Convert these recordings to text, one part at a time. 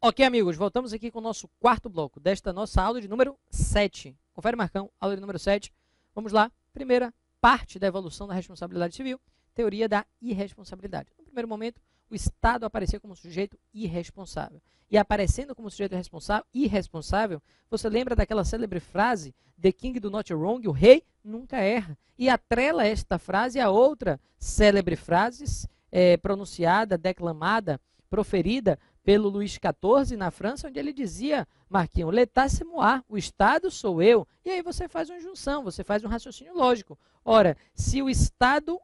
Ok, amigos, voltamos aqui com o nosso quarto bloco desta nossa aula de número 7. Confere, Marcão, aula de número 7. Vamos lá, primeira parte da evolução da responsabilidade civil, teoria da irresponsabilidade. No primeiro momento, o Estado aparecia como sujeito irresponsável. E aparecendo como sujeito irresponsável, você lembra daquela célebre frase, The King do Not Wrong, o rei nunca erra. E atrela esta frase a outra célebre frase pronunciada, declamada, proferida pelo Luís XIV na França, onde ele dizia, Marquinhos, l'état c'est moi, o Estado sou eu. E aí você faz uma junção, você faz um raciocínio lógico. Ora, se o Estado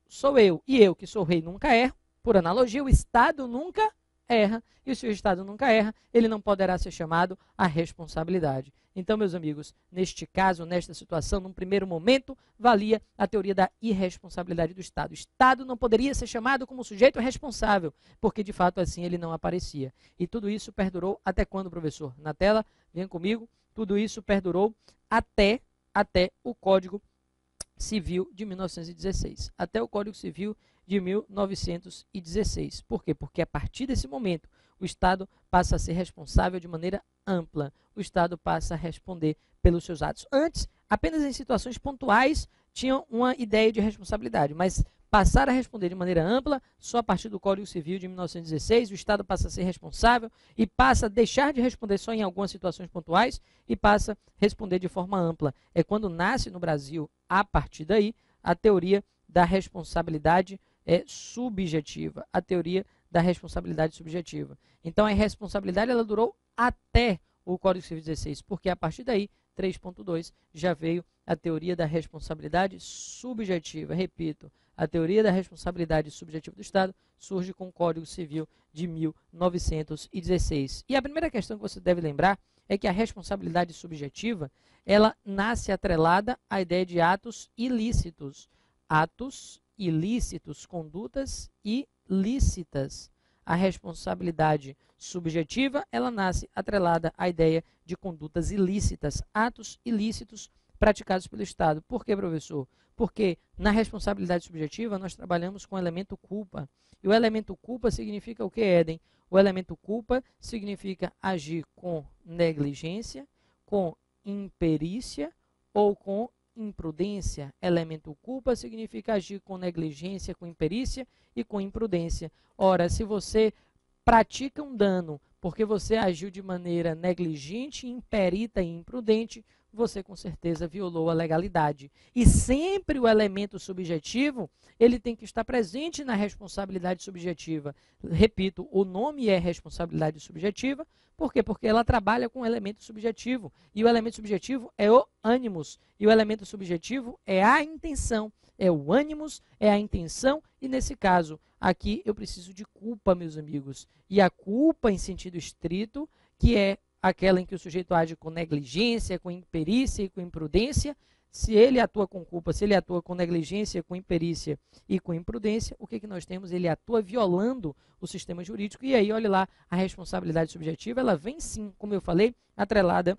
sou eu e eu que sou rei nunca erro, por analogia, o Estado nunca erra. E se o Estado nunca erra, ele não poderá ser chamado à responsabilidade. Então, meus amigos, neste caso, nesta situação, num primeiro momento, valia a teoria da irresponsabilidade do Estado. O Estado não poderia ser chamado como sujeito responsável, porque de fato assim ele não aparecia. E tudo isso perdurou até quando, professor? Na tela, vem comigo. Tudo isso perdurou até o Código Civil de 1916. Até o Código Civil de 1916. Por quê? Porque a partir desse momento, o Estado passa a ser responsável de maneira ampla. O Estado passa a responder pelos seus atos. Antes, apenas em situações pontuais, tinham uma ideia de responsabilidade, mas passar a responder de maneira ampla, só a partir do Código Civil de 1916, o Estado passa a ser responsável e passa a deixar de responder só em algumas situações pontuais e passa a responder de forma ampla. É quando nasce no Brasil, a partir daí, a teoria da responsabilidade subjetiva, a teoria da responsabilidade subjetiva. Então, a responsabilidade ela durou até o Código Civil 16, porque a partir daí, 3.2, já veio a teoria da responsabilidade subjetiva. Repito, a teoria da responsabilidade subjetiva do Estado surge com o Código Civil de 1916. E a primeira questão que você deve lembrar é que a responsabilidade subjetiva, ela nasce atrelada à ideia de atos ilícitos. Atos ilícitos, condutas ilícitas. A responsabilidade subjetiva, ela nasce atrelada à ideia de condutas ilícitas, atos ilícitos praticados pelo Estado. Por quê, professor? Porque na responsabilidade subjetiva nós trabalhamos com o elemento culpa. E o elemento culpa significa o que, Éden? O elemento culpa significa agir com negligência, com imperícia ou com imprudência. Elemento culpa significa agir com negligência, com imperícia e com imprudência. Ora, se você pratica um dano porque você agiu de maneira negligente, imperita e imprudente, você com certeza violou a legalidade. E sempre o elemento subjetivo, ele tem que estar presente na responsabilidade subjetiva. Repito, o nome é responsabilidade subjetiva, por quê? Porque ela trabalha com o elemento subjetivo. E o elemento subjetivo é o ânimos. E o elemento subjetivo é a intenção. É o ânimos, é a intenção. E nesse caso, aqui eu preciso de culpa, meus amigos. E a culpa em sentido estrito, que é aquela em que o sujeito age com negligência, com imperícia e com imprudência. Se ele atua com culpa, se ele atua com negligência, com imperícia e com imprudência, o que nós temos? Ele atua violando o sistema jurídico. E aí, olha lá, a responsabilidade subjetiva, ela vem sim, como eu falei, atrelada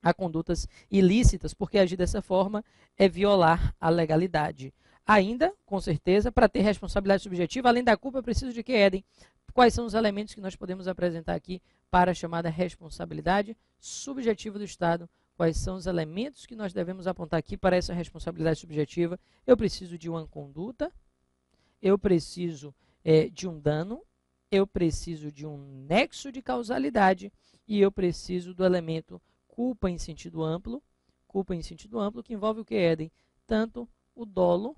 a condutas ilícitas, porque agir dessa forma é violar a legalidade. Ainda, com certeza, para ter responsabilidade subjetiva, além da culpa, eu preciso de que, Éden? Quais são os elementos que nós podemos apresentar aqui para a chamada responsabilidade subjetiva do Estado? Quais são os elementos que nós devemos apontar aqui para essa responsabilidade subjetiva? Eu preciso de uma conduta, eu preciso de um dano, eu preciso de um nexo de causalidade e eu preciso do elemento culpa em sentido amplo, que envolve o que, Éden? Tanto o dolo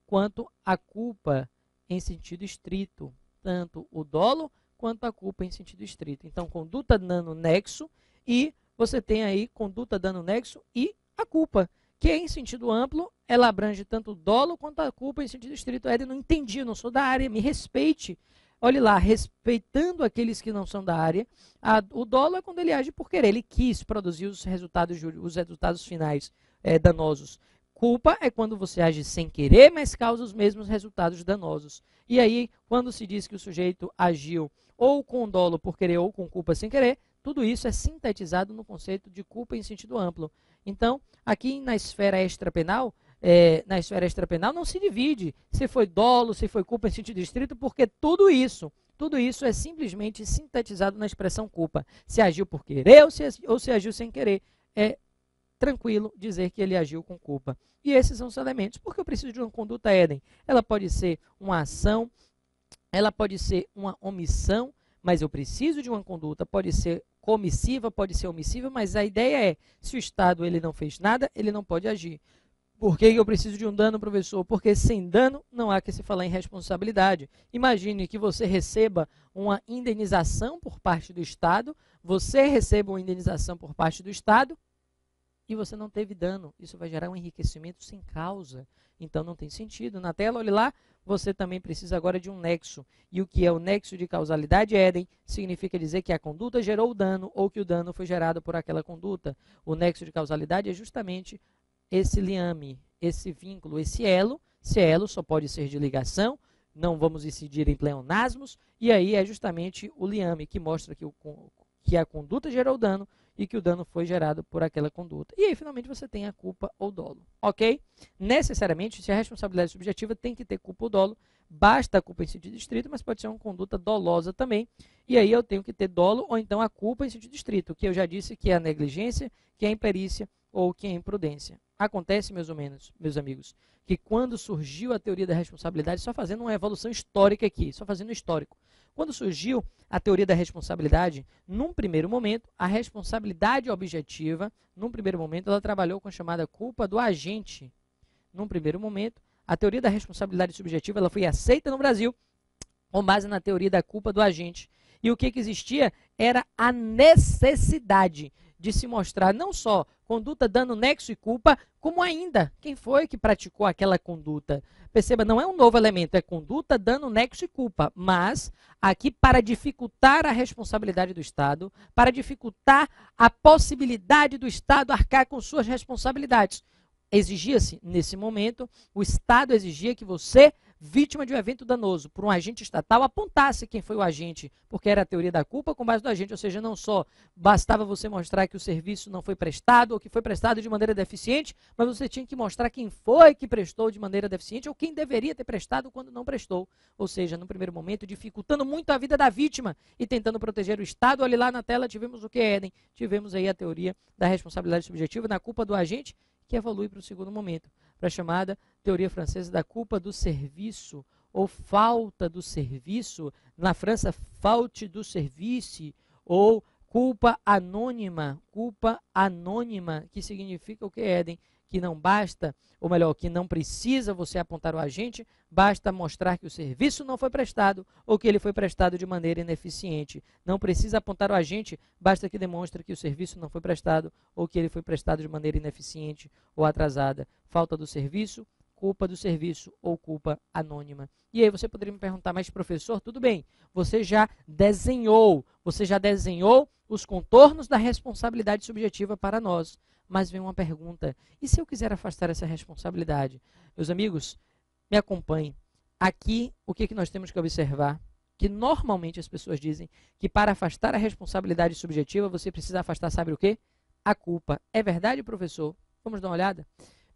quanto a culpa em sentido estrito. Tanto o dolo quanto a culpa em sentido estrito. Então, conduta, dano, nexo, e você tem aí conduta, dano, nexo e a culpa, que em sentido amplo, ela abrange tanto o dolo quanto a culpa em sentido estrito. Éden, não entendi, eu não sou da área, me respeite. Olhe lá, respeitando aqueles que não são da área, o dolo é quando ele age por querer, ele quis produzir os resultados finais danosos. Culpa é quando você age sem querer, mas causa os mesmos resultados danosos. E aí, quando se diz que o sujeito agiu ou com dolo por querer ou com culpa sem querer, tudo isso é sintetizado no conceito de culpa em sentido amplo. Então, aqui na esfera extrapenal, não se divide se foi dolo, se foi culpa em sentido estrito, porque tudo isso Tudo isso é simplesmente sintetizado na expressão culpa. Se agiu por querer ou se agiu sem querer. É tranquilo dizer que ele agiu com culpa. E esses são os elementos. Porque eu preciso de uma conduta Éden? Ela pode ser uma ação, ela pode ser uma omissão, mas eu preciso de uma conduta, pode ser comissiva, pode ser omissiva, mas a ideia é, se o Estado ele não fez nada, ele não pode agir. Por que eu preciso de um dano, professor? Porque sem dano não há que se falar em responsabilidade. Imagine que você receba uma indenização por parte do Estado, você receba uma indenização por parte do Estado e você não teve dano. Isso vai gerar um enriquecimento sem causa. Então não tem sentido. Na tela, olhe lá, você também precisa agora de um nexo. E o que é o nexo de causalidade, Éden, significa dizer que a conduta gerou o dano ou que o dano foi gerado por aquela conduta. O nexo de causalidade é justamente esse liame, esse vínculo, esse elo. Esse elo só pode ser de ligação, não vamos incidir em pleonasmos, e aí é justamente o liame que mostra que a conduta gerou dano e que o dano foi gerado por aquela conduta. E aí, finalmente, você tem a culpa ou dolo, ok? Necessariamente, se a responsabilidade subjetiva tem que ter culpa ou dolo, basta a culpa em sentido estrito, mas pode ser uma conduta dolosa também, e aí eu tenho que ter dolo ou então a culpa em sentido estrito, que eu já disse que é a negligência, que é a imperícia ou que é a imprudência. Acontece, meus amigos, que quando surgiu a teoria da responsabilidade, só fazendo uma evolução histórica aqui, só fazendo um histórico. Quando surgiu a teoria da responsabilidade, num primeiro momento, a responsabilidade objetiva, num primeiro momento, ela trabalhou com a chamada culpa do agente. Num primeiro momento, a teoria da responsabilidade subjetiva ela foi aceita no Brasil com base na teoria da culpa do agente. E o que existia era a necessidade de se mostrar não só conduta, dano, nexo e culpa, como ainda quem foi que praticou aquela conduta. Perceba, não é um novo elemento, é conduta, dano, nexo e culpa. Mas, aqui para dificultar a responsabilidade do Estado, para dificultar a possibilidade do Estado arcar com suas responsabilidades, exigia-se, nesse momento, o Estado exigia que você, vítima de um evento danoso por um agente estatal, apontasse quem foi o agente, porque era a teoria da culpa com base no agente, ou seja, não só bastava você mostrar que o serviço não foi prestado ou que foi prestado de maneira deficiente, mas você tinha que mostrar quem foi que prestou de maneira deficiente ou quem deveria ter prestado quando não prestou. Ou seja, no primeiro momento, dificultando muito a vida da vítima e tentando proteger o Estado. Olha lá na tela, tivemos o que, Éden? Tivemos aí a teoria da responsabilidade subjetiva na culpa do agente, que evolui para o segundo momento, para a chamada teoria francesa da culpa do serviço, ou falta do serviço, na França, faute du service, ou culpa anônima, que significa o que, Éden? Que não basta, ou melhor, que não precisa você apontar o agente, basta mostrar que o serviço não foi prestado ou que ele foi prestado de maneira ineficiente. Não precisa apontar o agente, basta que demonstre que o serviço não foi prestado ou que ele foi prestado de maneira ineficiente ou atrasada. Falta do serviço, culpa do serviço ou culpa anônima. E aí você poderia me perguntar, mas professor, tudo bem, você já desenhou os contornos da responsabilidade subjetiva para nós. Mas vem uma pergunta, e se eu quiser afastar essa responsabilidade? Meus amigos, me acompanhem. Aqui, o que nós temos que observar? Que normalmente as pessoas dizem que para afastar a responsabilidade subjetiva, você precisa afastar, sabe o quê? A culpa. É verdade, professor? Vamos dar uma olhada?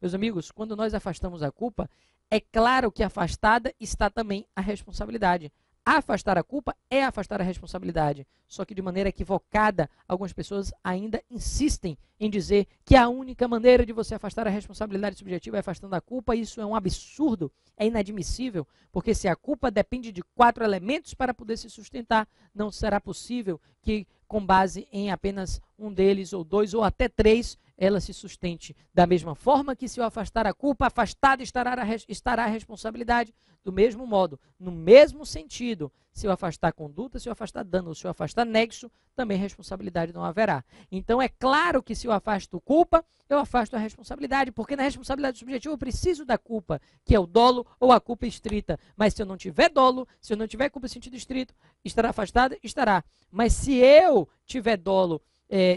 Meus amigos, quando nós afastamos a culpa, é claro que afastada está também a responsabilidade. Afastar a culpa é afastar a responsabilidade. Só que de maneira equivocada, algumas pessoas ainda insistem em dizer que a única maneira de você afastar a responsabilidade subjetiva é afastando a culpa. Isso é um absurdo, é inadmissível, porque se a culpa depende de 4 elementos para poder se sustentar, não será possível que, com base em apenas um deles, ou 2, ou até 3, ela se sustente. Da mesma forma que se eu afastar a culpa, afastada estará a responsabilidade. Do mesmo modo, no mesmo sentido, se eu afastar a conduta, se eu afastar dano, ou se eu afastar nexo, também responsabilidade não haverá. Então é claro que se eu afasto culpa, eu afasto a responsabilidade, porque na responsabilidade subjetiva eu preciso da culpa, que é o dolo ou a culpa estrita. Mas se eu não tiver dolo, se eu não tiver culpa em sentido estrito, estará afastada? Estará. Mas se eu tiver dolo,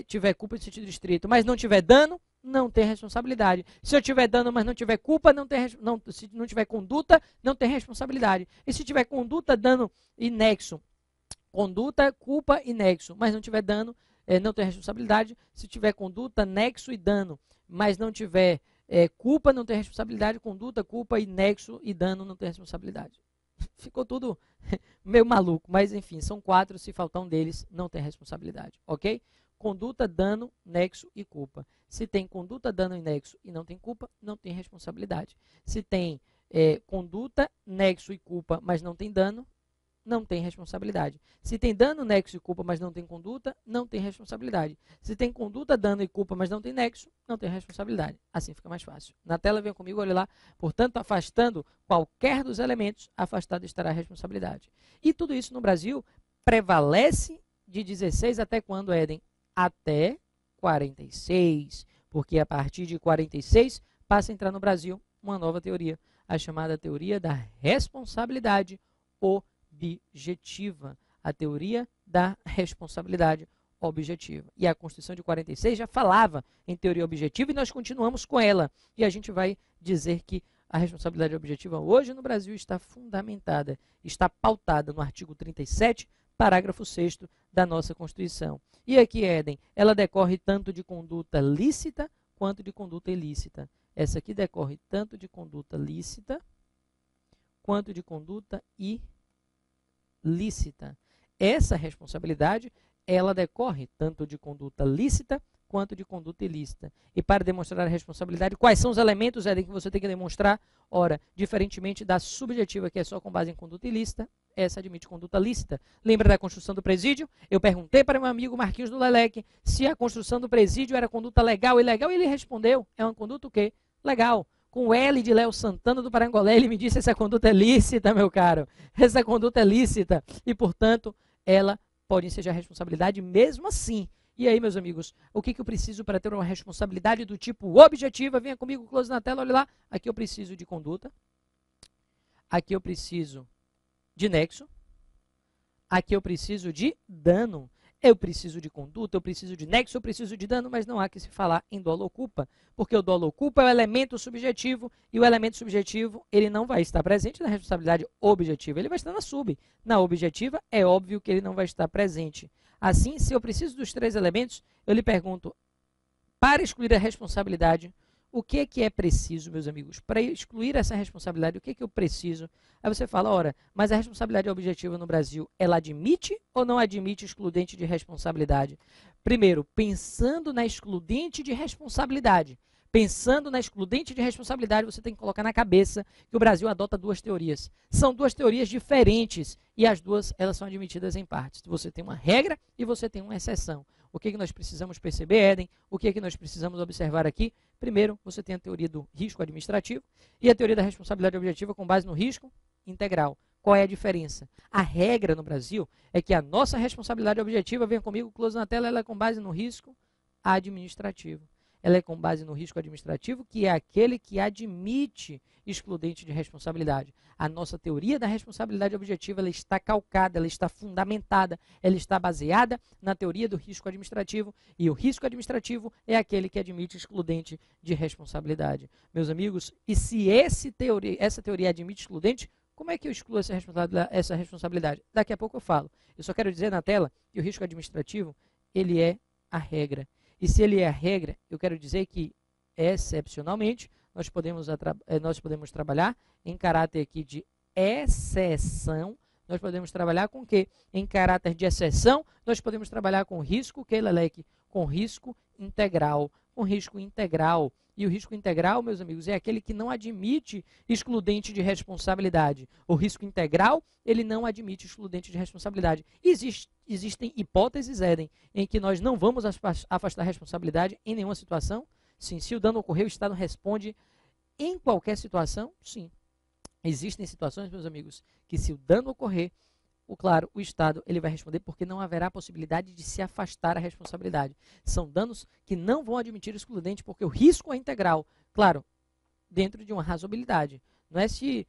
tiver culpa em sentido estrito, mas não tiver dano, não tem responsabilidade. Se eu tiver dano, mas não tiver culpa, se não tiver conduta, não tem responsabilidade. E se tiver conduta, dano e nexo, conduta, culpa e nexo, mas não tiver dano, não tem responsabilidade. Se tiver conduta, nexo e dano, mas não tiver culpa, não tem responsabilidade. Conduta, culpa e nexo e dano não tem responsabilidade. Ficou tudo meio maluco, mas enfim, são 4, se faltar um deles, não tem responsabilidade, ok? Conduta, dano, nexo e culpa. Se tem conduta, dano e nexo e não tem culpa, não tem responsabilidade. Se tem conduta, nexo e culpa, mas não tem dano, não tem responsabilidade. Se tem dano, nexo e culpa, mas não tem conduta, não tem responsabilidade. Se tem conduta, dano e culpa, mas não tem nexo, não tem responsabilidade. Assim fica mais fácil. Na tela, vem comigo, olha lá. Portanto, afastando qualquer dos elementos, afastado estará a responsabilidade. E tudo isso no Brasil prevalece de 16 até quando, Éden? Até 46. Porque a partir de 46 passa a entrar no Brasil uma nova teoria, a chamada teoria da responsabilidade objetiva, a teoria da responsabilidade objetiva. E a Constituição de 46 já falava em teoria objetiva e nós continuamos com ela. E a gente vai dizer que a responsabilidade objetiva hoje no Brasil está fundamentada, está pautada no artigo 37, parágrafo 6º da nossa Constituição. E aqui, Éden, ela decorre tanto de conduta lícita quanto de conduta ilícita. Essa aqui decorre tanto de conduta lícita quanto de conduta ilícita. Essa responsabilidade, ela decorre tanto de conduta lícita quanto de conduta ilícita. E para demonstrar a responsabilidade, quais são os elementos, Éden, que você tem que demonstrar? Ora, diferentemente da subjetiva, que é só com base em conduta ilícita, essa admite conduta lícita. Lembra da construção do presídio? Eu perguntei para meu amigo Marquinhos do Leleque se a construção do presídio era conduta legal e ilegal, e ele respondeu, é uma conduta o quê? Legal. Com o L de Léo Santana do Parangolé, ele me disse, essa conduta é lícita, meu caro. Essa conduta é lícita. E, portanto, ela pode ensejar responsabilidade mesmo assim. E aí, meus amigos, o que eu preciso para ter uma responsabilidade do tipo objetiva? Venha comigo, close na tela, olha lá. Aqui eu preciso de conduta. Aqui eu preciso de nexo. Aqui eu preciso de dano. Eu preciso de conduta, eu preciso de nexo, eu preciso de dano, mas não há que se falar em dolo ou culpa, porque o dolo ou culpa é o elemento subjetivo, e o elemento subjetivo ele não vai estar presente na responsabilidade objetiva, ele vai estar na sub. Na objetiva, é óbvio que ele não vai estar presente. Assim, se eu preciso dos 3 elementos, eu lhe pergunto, para excluir a responsabilidade, o que é preciso, meus amigos? Para excluir essa responsabilidade, o que eu preciso? Aí você fala, ora, mas a responsabilidade objetiva no Brasil, ela admite ou não admite excludente de responsabilidade? Primeiro, pensando na excludente de responsabilidade. Pensando na excludente de responsabilidade, você tem que colocar na cabeça que o Brasil adota 2 teorias. São 2 teorias diferentes e as duas elas são admitidas em partes. Você tem uma regra e você tem uma exceção. O que nós precisamos perceber, Éden? O que nós precisamos observar aqui? Primeiro, você tem a teoria do risco administrativo e a teoria da responsabilidade objetiva com base no risco integral. Qual é a diferença? A regra no Brasil é que a nossa responsabilidade objetiva, venha comigo, close na tela, ela é com base no risco administrativo. Ela é com base no risco administrativo, que é aquele que admite excludente de responsabilidade. A nossa teoria da responsabilidade objetiva ela está calcada, ela está fundamentada, ela está baseada na teoria do risco administrativo, e o risco administrativo é aquele que admite excludente de responsabilidade. Meus amigos, e se essa teoria admite excludente, como é que eu excluo essa responsabilidade? Daqui a pouco eu falo. Eu só quero dizer na tela que o risco administrativo ele é a regra. E se ele é a regra, eu quero dizer que, excepcionalmente, nós podemos trabalhar em caráter aqui de exceção. Nós podemos trabalhar com o quê? Em caráter de exceção, nós podemos trabalhar com risco, que Leleque? Com risco integral. Com risco integral. E o risco integral, meus amigos, é aquele que não admite excludente de responsabilidade. O risco integral, ele não admite excludente de responsabilidade. Existem hipóteses, Éden, em que nós não vamos afastar a responsabilidade em nenhuma situação? Sim. Se o dano ocorreu, o Estado responde em qualquer situação? Sim. Existem situações, meus amigos, que se o dano ocorrer, o Estado ele vai responder porque não haverá possibilidade de se afastar a responsabilidade. São danos que não vão admitir excludente porque o risco é integral. Claro, dentro de uma razoabilidade. Não é se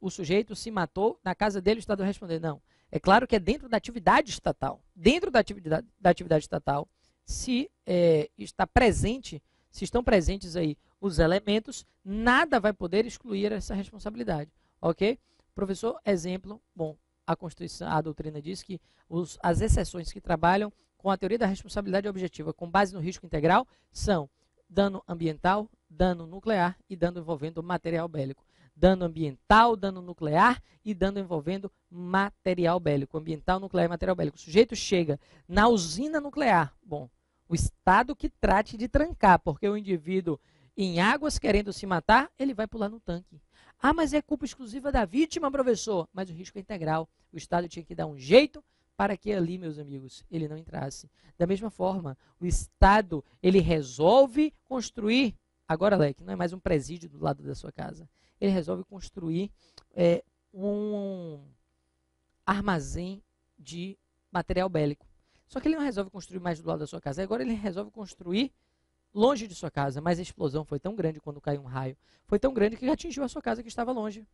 o sujeito se matou, na casa dele o Estado vai responder. Não. É claro que é dentro da atividade estatal. Dentro da atividade estatal, se estão presentes aí os elementos, nada vai poder excluir essa responsabilidade. Ok? Professor, exemplo, bom, a Constituição, a doutrina diz que as exceções que trabalham com a teoria da responsabilidade objetiva com base no risco integral são dano ambiental, dano nuclear e dano envolvendo material bélico. dano ambiental, dano nuclear e dano envolvendo material bélico. Ambiental, nuclear e material bélico. O sujeito chega na usina nuclear. Bom, o Estado que trate de trancar, porque o indivíduo em águas querendo se matar, ele vai pular no tanque. Ah, mas é culpa exclusiva da vítima, professor. Mas o risco é integral. O Estado tinha que dar um jeito para que ali, meus amigos, ele não entrasse. Da mesma forma, o Estado, ele resolve construir, agora, Leque, não é mais um presídio do lado da sua casa, ele resolve construir um armazém de material bélico. Só que ele não resolve construir mais do lado da sua casa, agora ele resolve construir longe de sua casa, mas a explosão foi tão grande quando caiu um raio, foi tão grande que atingiu a sua casa que estava longe.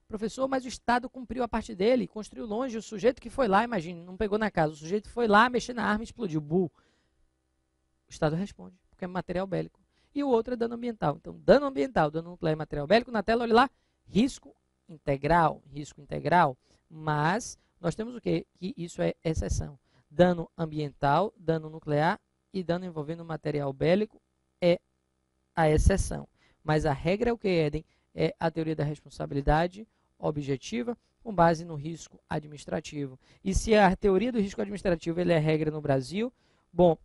Professor, mas o Estado cumpriu a parte dele, construiu longe, o sujeito que foi lá, imagine, não pegou na casa, o sujeito foi lá, mexer na arma e explodiu, o Estado responde, porque é material bélico. E o outro é dano ambiental. Então, dano ambiental, dano nuclear e material bélico, na tela, olha lá, risco integral, mas nós temos o quê? Que isso é exceção. Dano ambiental, dano nuclear e dano envolvendo material bélico é a exceção. Mas a regra é o que, Éden? É a teoria da responsabilidade objetiva com base no risco administrativo. E se a teoria do risco administrativo ele é regra no Brasil, bom,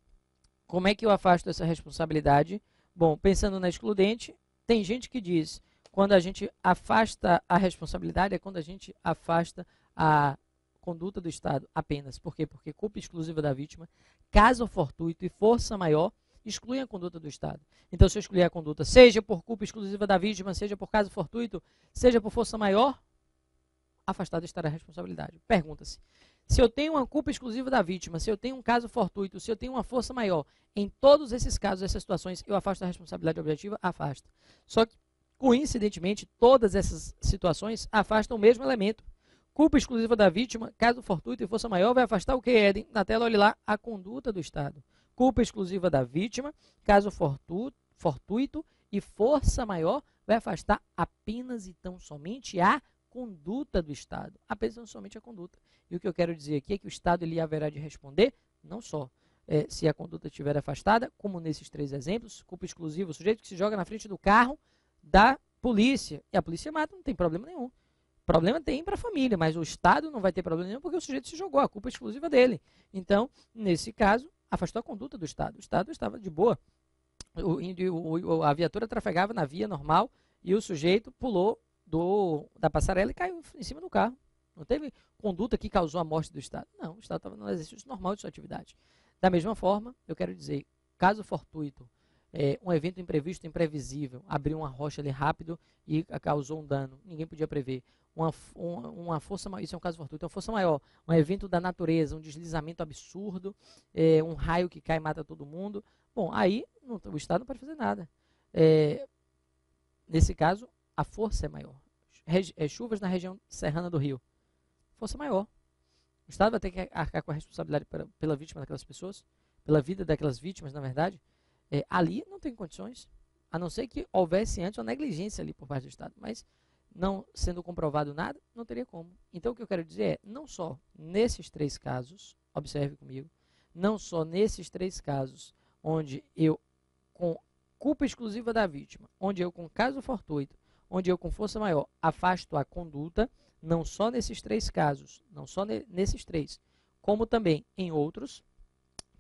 como é que eu afasto essa responsabilidade? Bom, pensando na excludente, tem gente que diz quando a gente afasta a responsabilidade é quando a gente afasta a conduta do Estado apenas. Por quê? Porque culpa exclusiva da vítima, caso fortuito e força maior excluem a conduta do Estado. Então, se eu excluir a conduta, seja por culpa exclusiva da vítima, seja por caso fortuito, seja por força maior, afastado estará a responsabilidade. Pergunta-se, se eu tenho uma culpa exclusiva da vítima, se eu tenho um caso fortuito, se eu tenho uma força maior, em todos esses casos, essas situações, eu afasto a responsabilidade objetiva? Afasta. Só que, coincidentemente, todas essas situações afastam o mesmo elemento. Culpa exclusiva da vítima, caso fortuito e força maior, vai afastar o que, Éden? Na tela, olhe lá, a conduta do Estado. Culpa exclusiva da vítima, caso fortuito e força maior, vai afastar apenas e tão somente a conduta do Estado. Apenas e tão somente a conduta. E o que eu quero dizer aqui é que o Estado ele haverá de responder, não só se a conduta estiver afastada, como nesses três exemplos, culpa exclusiva, o sujeito que se joga na frente do carro da polícia, e a polícia mata, não tem problema nenhum. Problema tem para a família, mas o Estado não vai ter problema nenhum porque o sujeito se jogou, a culpa é exclusiva dele. Então, nesse caso, afastou a conduta do Estado. O Estado estava de boa. A viatura trafegava na via normal e o sujeito pulou da passarela e caiu em cima do carro. Não teve conduta que causou a morte do Estado. Não, o Estado estava no exercício normal de sua atividade. Da mesma forma, eu quero dizer, caso fortuito, um evento imprevisto, imprevisível, abriu uma rocha ali rápido e causou um dano, ninguém podia prever. Uma força maior, isso é um caso fortuito, uma força maior, um evento da natureza, um deslizamento absurdo, um raio que cai e mata todo mundo. Bom, aí o Estado não pode fazer nada. Nesse caso, a força é maior. Chuvas na região serrana do Rio, força maior. O Estado vai ter que arcar com a responsabilidade pela vítima daquelas pessoas, pela vida daquelas vítimas, na verdade. Ali não tem condições, a não ser que houvesse antes uma negligência ali por parte do Estado, mas não sendo comprovado nada, não teria como. Então o que eu quero dizer é, não só nesses três casos, observe comigo, não só nesses três casos, onde eu, com culpa exclusiva da vítima, onde eu com caso fortuito, onde eu com força maior afasto a conduta, não só nesses três casos, não só nesses três, como também em outros,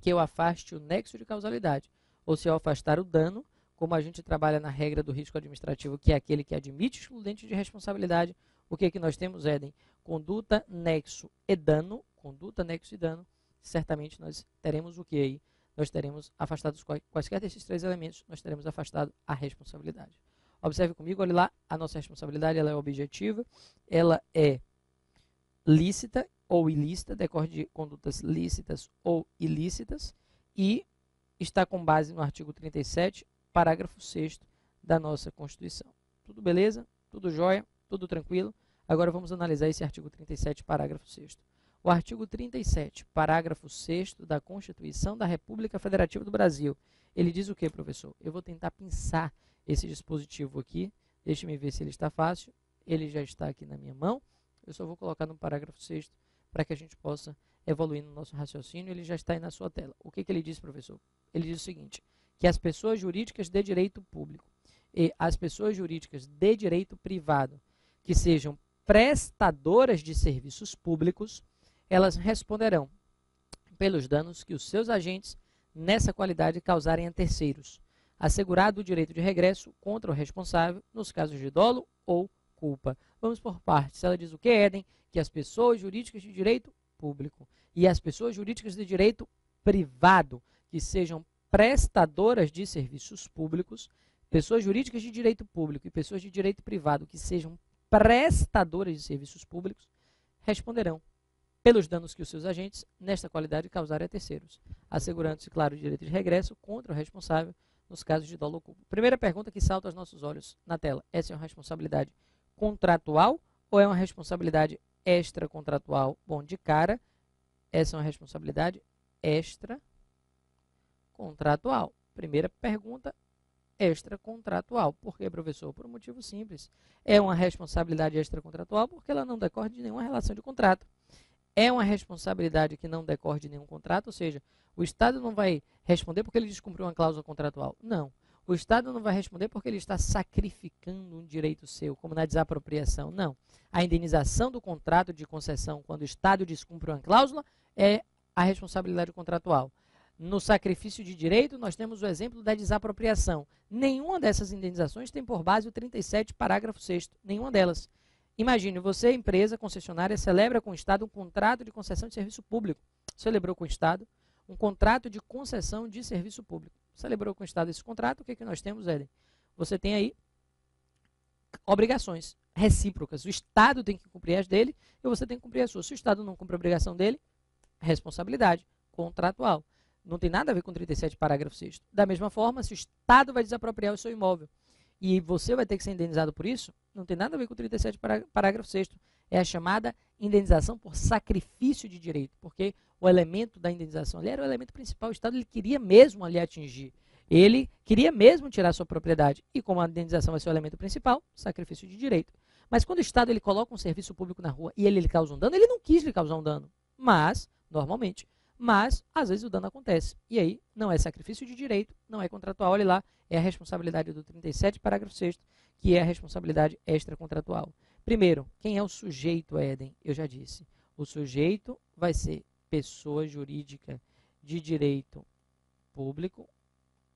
que eu afaste o nexo de causalidade. Ou se eu afastar o dano, como a gente trabalha na regra do risco administrativo, que é aquele que admite excludente de responsabilidade, o que é que nós temos, Éden? Conduta, nexo e dano. Conduta, nexo e dano. Certamente nós teremos o que aí? Nós teremos afastado quaisquer desses três elementos, nós teremos afastado a responsabilidade. Observe comigo, olha lá, a nossa responsabilidade ela é objetiva, ela é lícita ou ilícita, decorre de condutas lícitas ou ilícitas, e está com base no artigo 37, parágrafo 6º da nossa Constituição. Tudo beleza? Tudo jóia? Tudo tranquilo? Agora vamos analisar esse artigo 37, parágrafo 6º. O artigo 37, parágrafo 6º da Constituição da República Federativa do Brasil. Ele diz o que, professor? Eu vou tentar pensar esse dispositivo aqui. Deixe-me ver se ele está fácil. Ele já está aqui na minha mão. Eu só vou colocar no parágrafo 6º para que a gente possa evoluir no nosso raciocínio. Ele já está aí na sua tela. O que ele diz, professor? Ele diz o seguinte, que as pessoas jurídicas de direito público e as pessoas jurídicas de direito privado que sejam prestadoras de serviços públicos, elas responderão pelos danos que os seus agentes nessa qualidade causarem a terceiros, assegurado o direito de regresso contra o responsável nos casos de dolo ou culpa. Vamos por partes. Ela diz o que, Éden? Que as pessoas jurídicas de direito público e as pessoas jurídicas de direito privado, que sejam prestadoras de serviços públicos, pessoas jurídicas de direito público e pessoas de direito privado, que sejam prestadoras de serviços públicos, responderão pelos danos que os seus agentes, nesta qualidade, causarem a terceiros, assegurando-se, claro, o direito de regresso contra o responsável nos casos de dolo ou culpa. Primeira pergunta que salta aos nossos olhos na tela: essa é uma responsabilidade contratual ou é uma responsabilidade extracontratual? Bom, de cara, essa é uma responsabilidade extracontratual. Primeira pergunta, extracontratual. Por quê, professor? Por um motivo simples. É uma responsabilidade extracontratual porque ela não decorre de nenhuma relação de contrato. É uma responsabilidade que não decorre de nenhum contrato, ou seja, o Estado não vai responder porque ele descumpriu uma cláusula contratual. Não. O Estado não vai responder porque ele está sacrificando um direito seu, como na desapropriação. Não. A indenização do contrato de concessão, quando o Estado descumpre uma cláusula, é a responsabilidade contratual. No sacrifício de direito, nós temos o exemplo da desapropriação. Nenhuma dessas indenizações tem por base o 37, parágrafo 6º. Nenhuma delas. Imagine, você, empresa, concessionária, celebra com o Estado um contrato de concessão de serviço público. Celebrou com o Estado um contrato de concessão de serviço público. Celebrou com o Estado esse contrato, o que, que nós temos, Éden? Você tem aí obrigações recíprocas. O Estado tem que cumprir as dele e você tem que cumprir as suas. Se o Estado não cumpre a obrigação dele, responsabilidade contratual. Não tem nada a ver com 37, parágrafo 6º. Da mesma forma, se o Estado vai desapropriar o seu imóvel e você vai ter que ser indenizado por isso, não tem nada a ver com 37, parágrafo 6º. É a chamada indenização por sacrifício de direito, porque o elemento da indenização ali era o elemento principal. O Estado ele queria mesmo ali atingir. Ele queria mesmo tirar sua propriedade. E como a indenização vai ser o elemento principal, sacrifício de direito. Mas quando o Estado ele coloca um serviço público na rua e ele lhe causa um dano, ele não quis lhe causar um dano. Mas, normalmente, às vezes o dano acontece. E aí, não é sacrifício de direito, não é contratual. Olha lá, é a responsabilidade do 37, parágrafo 6º, que é a responsabilidade extracontratual. Primeiro, quem é o sujeito, Éden? Eu já disse. O sujeito vai ser pessoa jurídica de direito público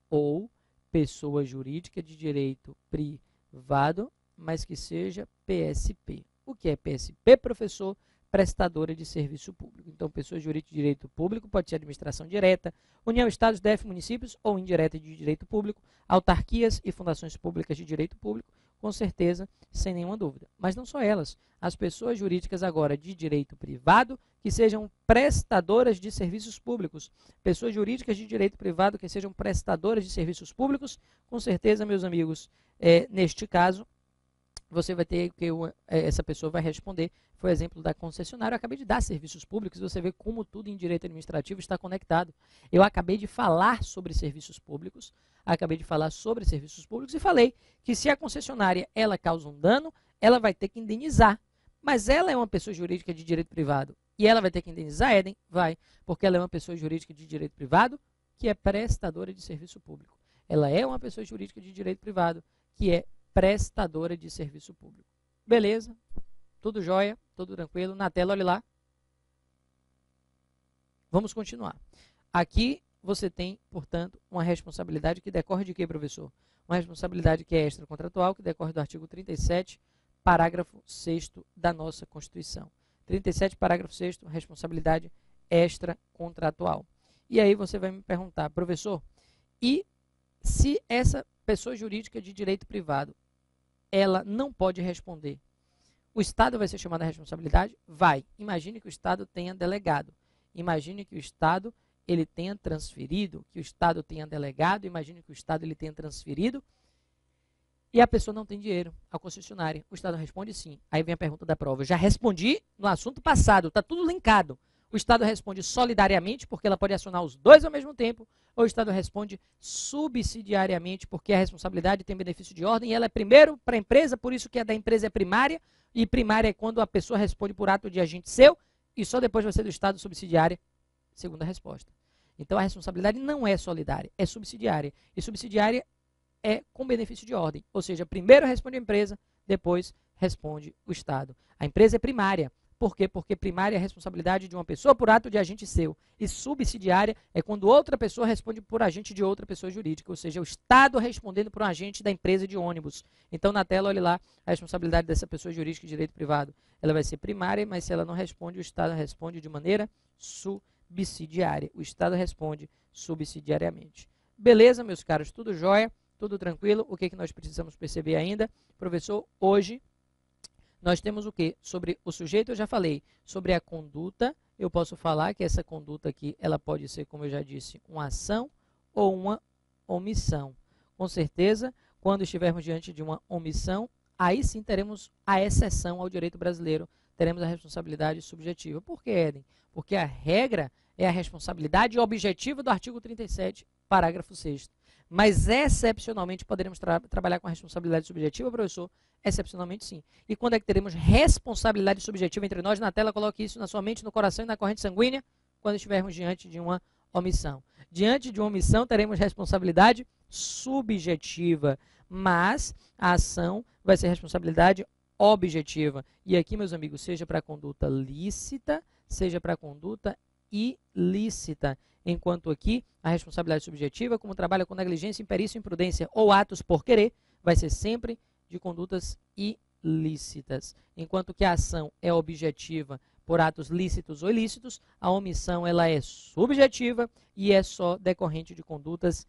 ou pessoa jurídica de direito privado, mas que seja PSP. O que é PSP, professor? Prestadora de serviço público. Então, pessoa jurídica de direito público pode ser administração direta, União, Estados, DF, municípios ou indireta de direito público, autarquias e fundações públicas de direito público, com certeza, sem nenhuma dúvida. Mas não só elas, as pessoas jurídicas agora de direito privado que sejam prestadoras de serviços públicos. Pessoas jurídicas de direito privado que sejam prestadoras de serviços públicos, com certeza, meus amigos, neste caso, você vai ter que essa pessoa vai responder. Foi o exemplo da concessionária. Eu acabei de dar serviços públicos, você vê como tudo em direito administrativo está conectado. Eu acabei de falar sobre serviços públicos, e falei que se a concessionária ela causa um dano, ela vai ter que indenizar. Mas ela é uma pessoa jurídica de direito privado e ela vai ter que indenizar, Éden? Vai, porque ela é uma pessoa jurídica de direito privado que é prestadora de serviço público. Ela é uma pessoa jurídica de direito privado que é prestadora de serviço público. Beleza? Tudo jóia? Tudo tranquilo? Na tela, olha lá. Vamos continuar. Aqui você tem, portanto, uma responsabilidade que decorre de quê, professor? Uma responsabilidade que é extracontratual, que decorre do artigo 37, parágrafo 6º da nossa Constituição. 37, parágrafo 6º, responsabilidade extracontratual. E aí você vai me perguntar, professor, e se essa pessoa jurídica de direito privado ela não pode responder, o Estado vai ser chamado à responsabilidade? Vai. Imagine que o Estado tenha delegado. Imagine que o Estado ele tenha transferido, que o Estado tenha delegado, imagine que o Estado ele tenha transferido e a pessoa não tem dinheiro, a concessionária. O Estado responde sim. Aí vem a pergunta da prova. Eu já respondi no assunto passado, está tudo linkado. O Estado responde solidariamente, porque ela pode acionar os dois ao mesmo tempo, ou o Estado responde subsidiariamente, porque a responsabilidade tem benefício de ordem, e ela é primeiro para a empresa, por isso que a da empresa é primária, e primária é quando a pessoa responde por ato de agente seu, e só depois vai ser do Estado subsidiária, segunda resposta. Então a responsabilidade não é solidária, é subsidiária. E subsidiária é com benefício de ordem, ou seja, primeiro responde a empresa, depois responde o Estado. A empresa é primária. Por quê? Porque primária é a responsabilidade de uma pessoa por ato de agente seu. E subsidiária é quando outra pessoa responde por agente de outra pessoa jurídica. Ou seja, o Estado respondendo por um agente da empresa de ônibus. Então, na tela, olhe lá a responsabilidade dessa pessoa jurídica de direito privado. Ela vai ser primária, mas se ela não responde, o Estado responde de maneira subsidiária. O Estado responde subsidiariamente. Beleza, meus caros? Tudo jóia? Tudo tranquilo? O que nós precisamos perceber ainda? Professor, hoje nós temos o quê? Sobre o sujeito eu já falei. Sobre a conduta, eu posso falar que essa conduta aqui, ela pode ser, como eu já disse, uma ação ou uma omissão. Com certeza, quando estivermos diante de uma omissão, aí sim teremos a exceção ao direito brasileiro, teremos a responsabilidade subjetiva. Por que, Éden? Porque a regra é a responsabilidade objetiva do artigo 37, parágrafo 6º. Mas, excepcionalmente, poderemos trabalhar com a responsabilidade subjetiva, professor? Excepcionalmente, sim. E quando é que teremos responsabilidade subjetiva entre nós? Na tela, coloque isso na sua mente, no coração e na corrente sanguínea, quando estivermos diante de uma omissão. Diante de uma omissão, teremos responsabilidade subjetiva, mas a ação vai ser responsabilidade objetiva. E aqui, meus amigos, seja para conduta lícita, seja para conduta ilícita. Enquanto aqui, a responsabilidade subjetiva, como trabalha com negligência, imperícia, imprudência ou atos por querer, vai ser sempre de condutas ilícitas. Enquanto que a ação é objetiva por atos lícitos ou ilícitos, a omissão ela é subjetiva e é só decorrente de condutas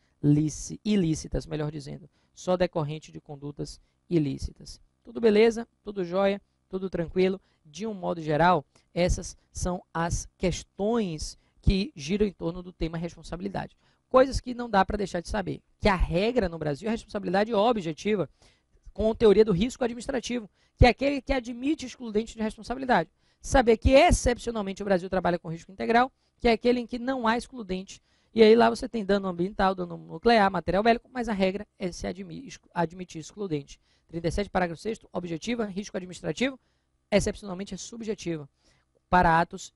ilícitas, melhor dizendo. Só decorrente de condutas ilícitas. Tudo beleza? Tudo jóia? Tudo tranquilo? De um modo geral, essas são as questões que giram em torno do tema responsabilidade. Coisas que não dá para deixar de saber. Que a regra no Brasil é a responsabilidade objetiva, com a teoria do risco administrativo, que é aquele que admite excludente de responsabilidade. Saber que, excepcionalmente, o Brasil trabalha com risco integral, que é aquele em que não há excludente. E aí lá você tem dano ambiental, dano nuclear, material bélico, mas a regra é se admitir excludente. 37, parágrafo 6º, objetiva, risco administrativo, excepcionalmente é subjetiva, para atos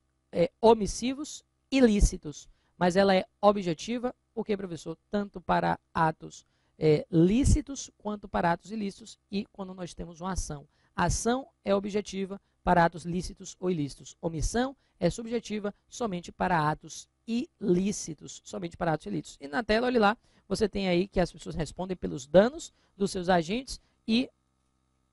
omissivos ilícitos, mas ela é objetiva, o que, professor? Tanto para atos lícitos quanto para atos ilícitos e quando nós temos uma ação. A ação é objetiva para atos lícitos ou ilícitos. Omissão é subjetiva somente para atos ilícitos, somente para atos ilícitos. E na tela, olha lá, você tem aí que as pessoas respondem pelos danos dos seus agentes e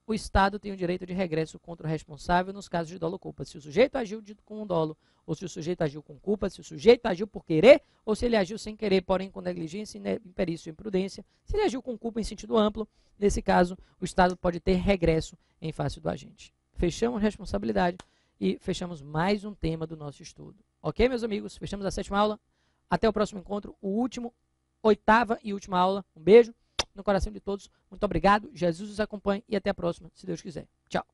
o Estado tem o direito de regresso contra o responsável nos casos de dolo ou culpa. Se o sujeito agiu com dolo, ou se o sujeito agiu com culpa, se o sujeito agiu por querer, ou se ele agiu sem querer, porém com negligência, imperícia ou imprudência. Se ele agiu com culpa em sentido amplo, nesse caso, o Estado pode ter regresso em face do agente. Fechamos responsabilidade e fechamos mais um tema do nosso estudo. Ok, meus amigos? Fechamos a 7ª aula. Até o próximo encontro, o 8ª e última aula. Um beijo no coração de todos. Muito obrigado. Jesus os acompanhe e até a próxima, se Deus quiser. Tchau.